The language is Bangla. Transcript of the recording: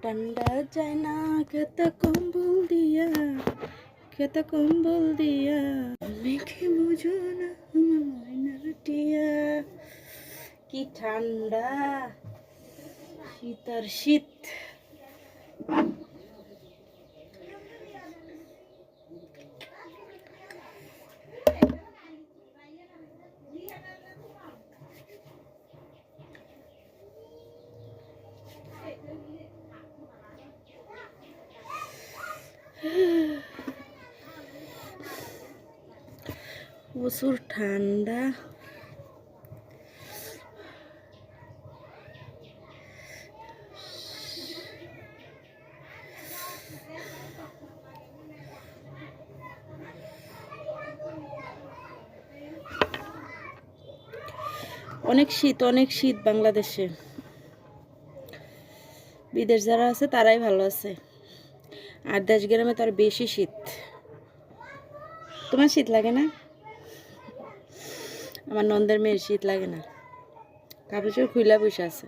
ঠান্ডা যায় না খেতা কম্বল দিয়া মেখে বুঝো না আমার ময়নার টিয়া। কি ঠান্ডা, শীত আর শীত। প্রচুর ঠান্ডা। অনেক শীত বাংলাদেশে। বিদেশ যারা আছে তারাই ভালো আছে, আর দেশ গ্রামে তো আর বেশি শীত। তোমার শীত লাগে না? আমার নন্দের মেয়ের শীত লাগে না, কাপড় চোপড় খুইলা বসে আছে।